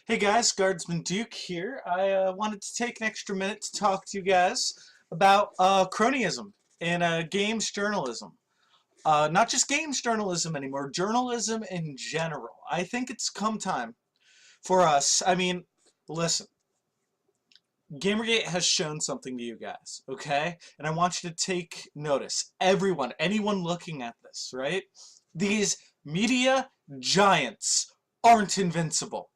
Hey guys, Guardsman Duke here. I wanted to take an extra minute to talk to you guys about cronyism and games journalism. Not just games journalism anymore, journalism in general. I think it's come time for us. Listen, Gamergate has shown something to you guys, okay? And I want you to take notice. Everyone, anyone looking at this, right? These media giants aren't invincible.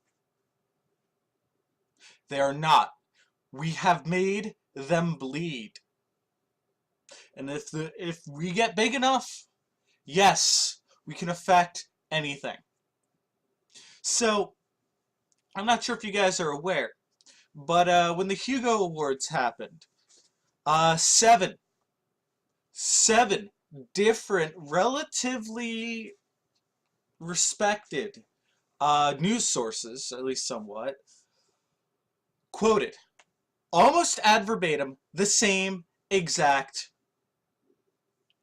They are not. We have made them bleed. And if we get big enough, yes, we can affect anything. So, I'm not sure if you guys are aware, but when the Hugo Awards happened, seven different, relatively respected news sources, at least somewhat, quoted almost ad verbatim the same exact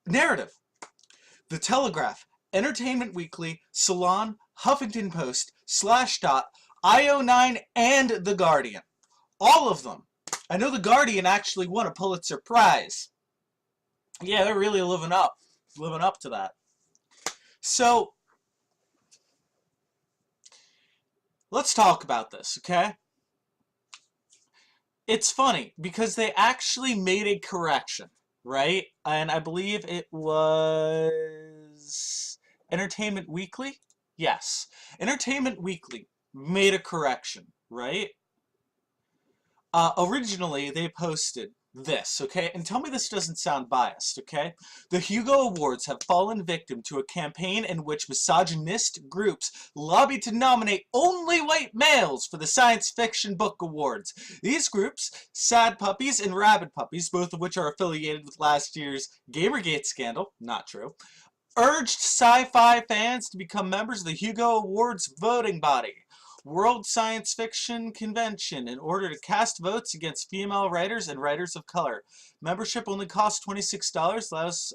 narrative. The Telegraph, Entertainment Weekly, Salon, Huffington Post, Slashdot, IO9, and The Guardian. All of them. I know The Guardian actually won a Pulitzer Prize. Yeah, they're really living up to that. So, let's talk about this, okay? It's funny because they actually made a correction, right? And I believe it was Entertainment Weekly? Yes. Entertainment Weekly made a correction, right? Originally, they posted this, okay? And tell me this doesn't sound biased, okay? The Hugo Awards have fallen victim to a campaign in which misogynist groups lobby to nominate only white males for the Science Fiction Book Awards. These groups, Sad Puppies and Rabid Puppies, both of which are affiliated with last year's Gamergate scandal, not true, urged sci-fi fans to become members of the Hugo Awards voting body. World Science Fiction Convention in order to cast votes against female writers and writers of color. Membership only costs $26, allows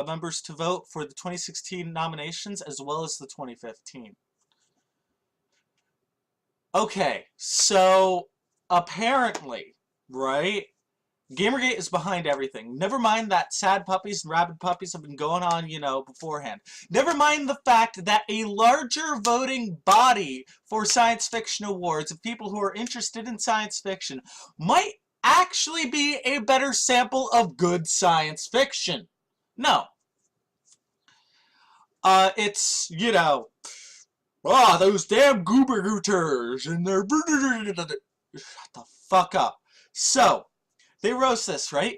members to vote for the 2016 nominations as well as the 2015. Okay, so apparently, right, Gamergate is behind everything. Never mind that Sad Puppies and Rabid Puppies have been going on, beforehand. Never mind the fact that a larger voting body for science fiction awards of people who are interested in science fiction might actually be a better sample of good science fiction. No. It's, those damn goober gooters and their... Shut the fuck up. So, they roast this, right?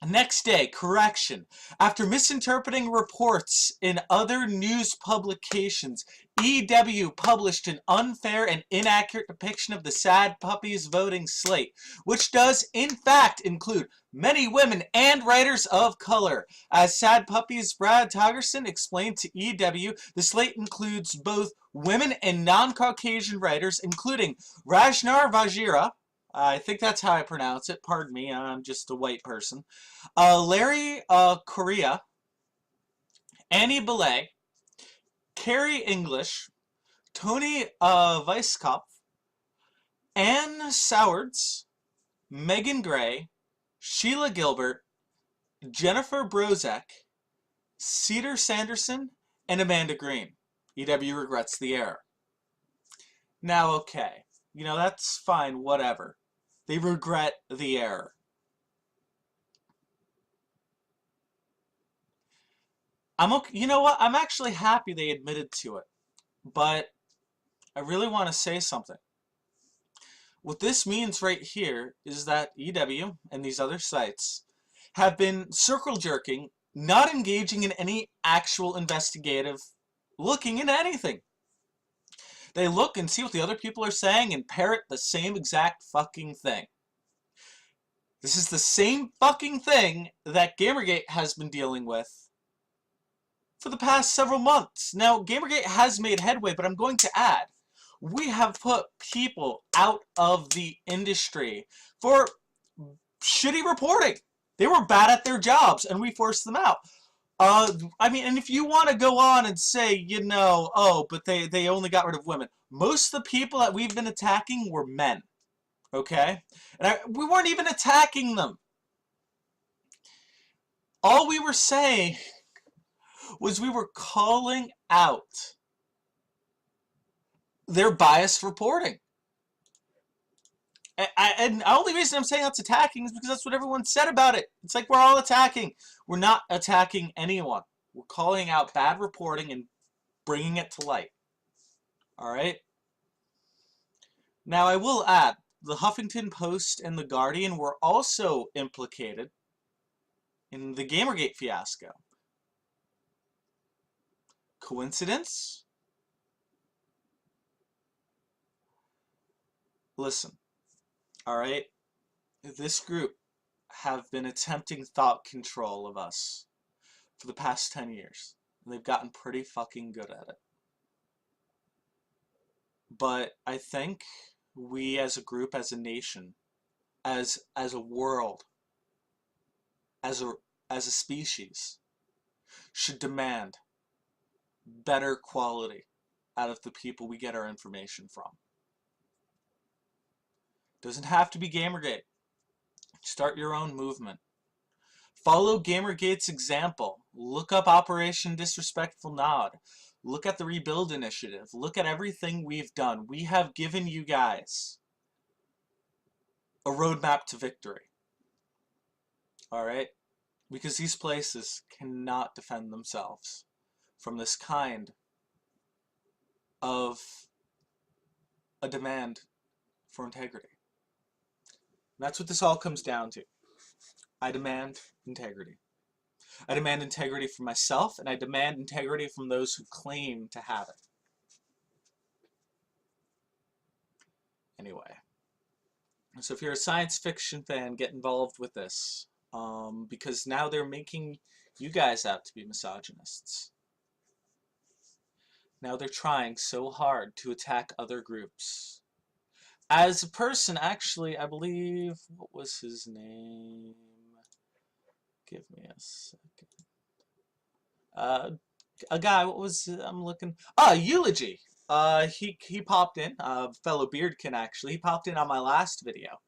Next day, correction. After misinterpreting reports in other news publications, EW published an unfair and inaccurate depiction of the Sad Puppies voting slate, which does, in fact, include many women and writers of color. As Sad Puppies' Brad Tigerson explained to EW, the slate includes both women and non-Caucasian writers, including Rajnar Vajira, I think that's how I pronounce it. Pardon me, I'm just a white person. Larry Correa, Annie Belay, Carrie English, Tony Weisskopf, Anne Sowards, Megan Gray, Sheila Gilbert, Jennifer Brozek, Cedar Sanderson, and Amanda Green. EW regrets the error. Now, okay. That's fine, whatever. They regret the error. You know what? I'm actually happy they admitted to it. But I really want to say something. What this means right here is that EW and these other sites have been circle jerking, not engaging in any actual investigative looking into anything. They look and see what the other people are saying and parrot the same exact fucking thing. This is the same fucking thing that Gamergate has been dealing with for the past several months. Now, Gamergate has made headway, but I'm going to add, we have put people out of the industry for shitty reporting. They were bad at their jobs, and we forced them out. I mean, and if you want to go on and say, you know, oh, but they only got rid of women. Most of the people that we've been attacking were men, okay? And we weren't even attacking them. All we were saying was we were calling out their biased reporting. And the only reason I'm saying that's attacking is because that's what everyone said about it. It's like we're all attacking. We're not attacking anyone. We're calling out bad reporting and bringing it to light. All right? Now, I will add, the Huffington Post and the Guardian were also implicated in the Gamergate fiasco. Coincidence? Listen, all right? This group have been attempting thought control of us for the past 10 years. And they've gotten pretty fucking good at it. But I think we as a group, as a nation, as a world, as a species, should demand better quality out of the people we get our information from. Doesn't have to be Gamergate. Start your own movement. Follow Gamergate's example. Look up Operation Disrespectful Nod. Look at the Rebuild Initiative. Look at everything we've done. We have given you guys a roadmap to victory. Alright? Because these places cannot defend themselves from this kind of a demand for integrity. And that's what this all comes down to. I demand integrity. I demand integrity for myself, and I demand integrity from those who claim to have it. Anyway, so if you're a science fiction fan, get involved with this, because now they're making you guys out to be misogynists. Now they're trying so hard to attack other groups. As a person, actually, I believe, what was his name? Give me a second. A guy, what was it? I'm looking. Eulogy. He popped in, fellow Beardkin actually. He popped in on my last video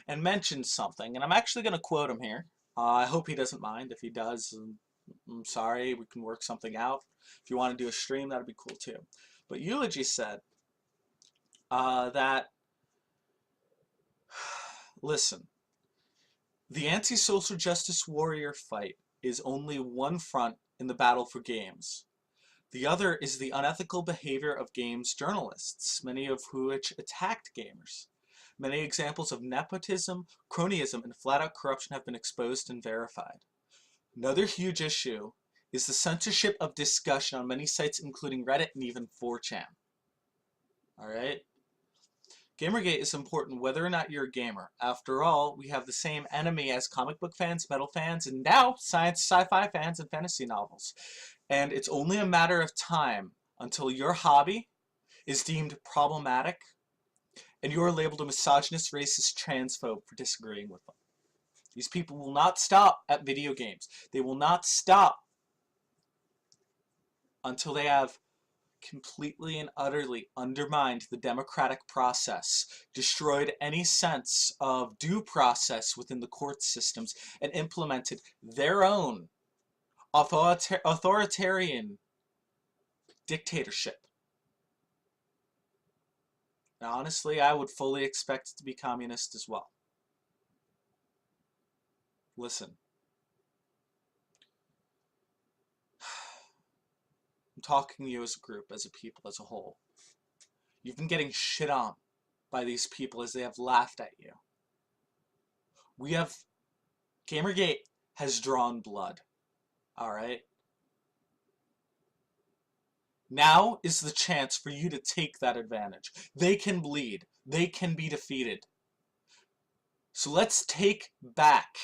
and mentioned something, and I'm actually going to quote him here. I hope he doesn't mind. If he does, I'm sorry. We can work something out. If you want to do a stream, that'd be cool too. But Eulogy said that, listen, the anti-social justice warrior fight is only one front in the battle for games. The other is the unethical behavior of games journalists, many of which attacked gamers. Many examples of nepotism, cronyism, and flat-out corruption have been exposed and verified. Another huge issue is the censorship of discussion on many sites, including Reddit and even 4chan. Alright? Gamergate is important whether or not you're a gamer. After all, we have the same enemy as comic book fans, metal fans, and now science, sci-fi fans, and fantasy novels. And it's only a matter of time until your hobby is deemed problematic and you're labeled a misogynist, racist, transphobe for disagreeing with them. These people will not stop at video games. They will not stop until they have completely and utterly undermined the democratic process, destroyed any sense of due process within the court systems, and implemented their own authoritarian dictatorship. Now, honestly, I would fully expect it to be communist as well. Listen. I'm talking to you as a group, as a people, as a whole. You've been getting shit on by these people as they have laughed at you. Gamergate has drawn blood. Alright? Now is the chance for you to take that advantage. They can bleed. They can be defeated. So let's take back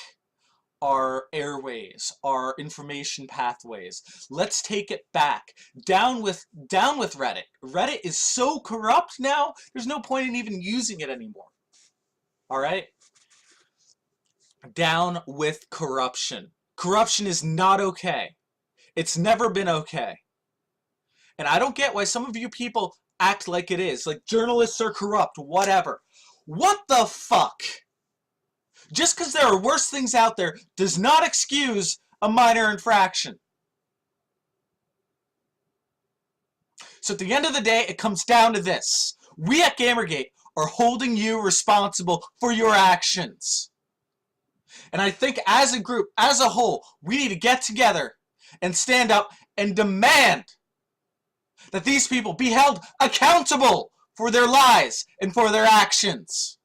our airways, our information pathways. Let's take it back. Down with Reddit. Reddit is so corrupt now, there's no point in even using it anymore. Alright? Down with corruption. Corruption is not okay. It's never been okay. And I don't get why some of you people act like it is. Like journalists are corrupt, whatever. What the fuck? Just because there are worse things out there does not excuse a minor infraction. So at the end of the day, it comes down to this. We at Gamergate are holding you responsible for your actions. And I think as a group, as a whole, we need to get together and stand up and demand that these people be held accountable for their lies and for their actions.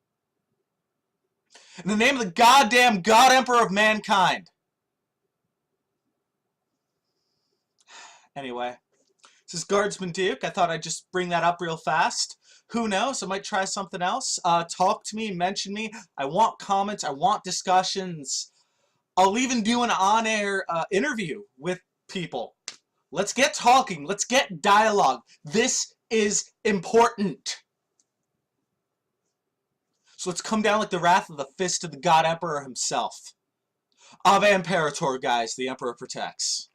In the name of the goddamn God Emperor of mankind. Anyway, this is Guardsman Duke. I thought I'd just bring that up real fast. Who knows? I might try something else. Talk to me, mention me. I want comments. I want discussions. I'll even do an on-air interview with people. Let's get talking. Let's get dialogue. This is important. So let's come down like the wrath of the fist of the God Emperor himself. Ave Imperator, guys. The Emperor protects.